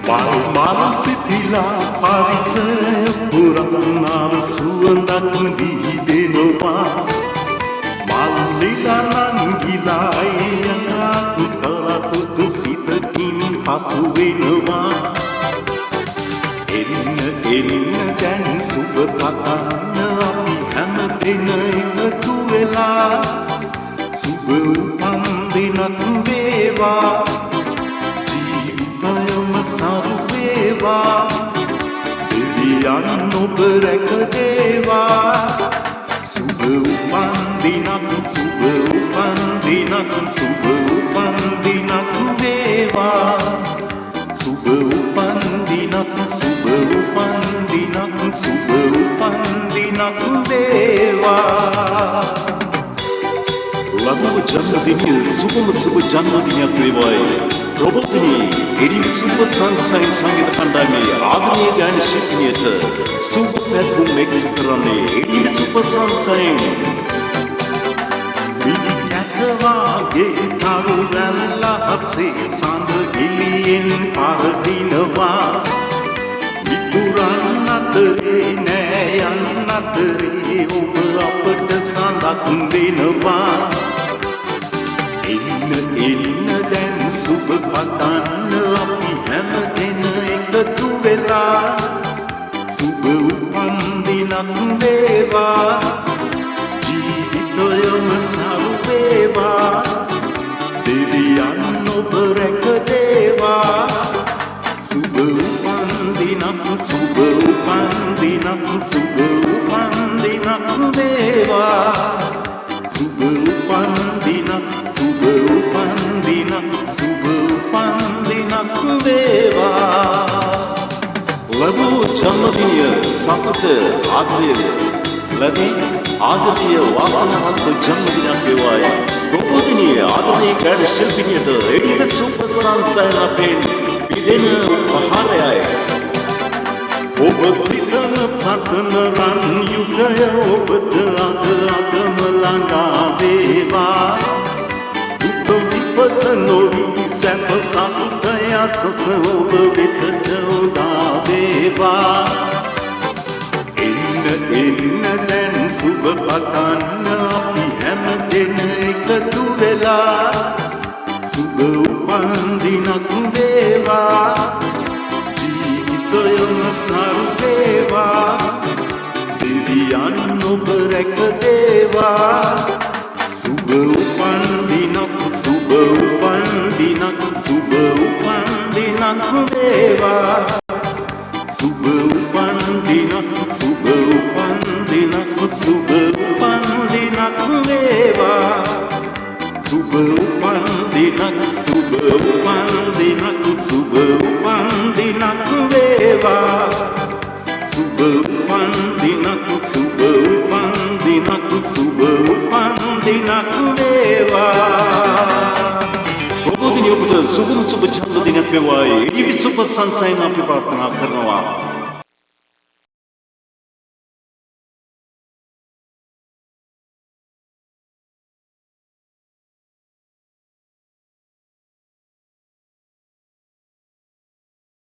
Malam pipilah parisa purana suandak dihidenawa Malila nangilai aku telah sitakin hasu wenawa Enna dan subhatana api hamadena ekatu wela Suba upan dinak wewa Saru weva Deviyan ඔබ රැක දේවා සුබ උපන් දිනක් සුබ උපන් දිනක් සුබ උපන් දිනක් වේවා සුබ උපන් දිනක් සුබ උපන් දිනක් සුබ උපන් දිනක් වේවා ලබන ජන්මදිනය සුබම සුබ ජන්මදිනයක් වේවායි रोबोटनी एडी सुपर सनशाइन संगीत खंडामी आदरणीय गायन शिल्पिनियत सुपर पैथुम मेकिंग करने एडी सुपर सनशाइन विद्यावागे थारुगल्ला हसे सांद गिलियन पारदिनवा मितुरन अतरे नयन अतरे ඔබ අපට සඳක් දෙනවා එන්න දැන් සුබ පතන්න අපි හැමදෙන එකතු වෙලා සුබ උපන් දිනක් වේවා ජීවිතයම සරු වේවා දෙවියන් ඔබ රැක දේවා සුබ උපන් දිනක් සුබ උපන් දිනක් සුබ උපන් දිනක් වේවා සුබ උපන් දිනක් සුබ උපන් දිනක් සුබ උපන් දිනක් වේවා ලැබූ ජන්මදිනය සතුට ආදරය ලැබී ආදරණීය වාසනාවන්ත ජන්මදිනයක් වේවායි රොබෝදිනිය ආදරණීය ගායන ශිල්පිනියට එඩිද සුපර් සන්සයින් අපෙන් පිදෙන පහරයයි ඔබ සිතන පතන රන් යුගය ඔබට අදම ළඟා වේවා දුක නොවී සැප සතුට යසස ඔබ වෙතට උදා වේවා එන්න දැන් සුබ පතන්න අපි හැමදෙන එකතු වෙලා සුබ උපන් දිනක් වේවා ජීවිතයම සරු වේවා දෙවියන් ඔබ රැක දේවා සුබ උපන් දිනක් සුබ උපන් දිනක් සුබ උපන් දිනක් වේවා සුබ උපන් දිනක් සුබ උපන් දිනක් සුබ උපන් දිනක් වේවා සුබ උපන් දිනක් සුබ උපන් දිනක් සුබ උපන් දිනක් වේවා සුබ උපන් දිනක් සුබ උපන් දිනක් සුබ උපන් දිනක් වේවා ඔබ දින ඔබට සුබම සුබ ජන්මදිනයක් වේවායි එඩිවි සුපර් සන්සයින් අපි ප්‍රාර්ථනා කරනවා